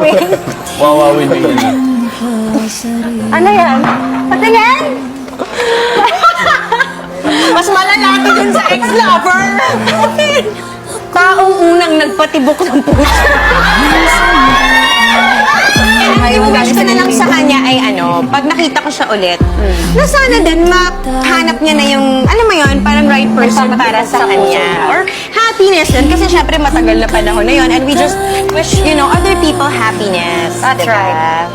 Wawawin. Wawawin din yun. Ano yan? Patingin! Mas malalaki dun sa ex-lover. Taong unang nagpatibok ng puso. Yung wish ko na lang sa kanya ay pag nakita ko siya ulit, na sana din mahanap niya na yung, alam mo yun, parang right person para sa kanya. Or happiness din, kasi syempre matagal na panahon na yun, and we just wish, other people happiness. That's right.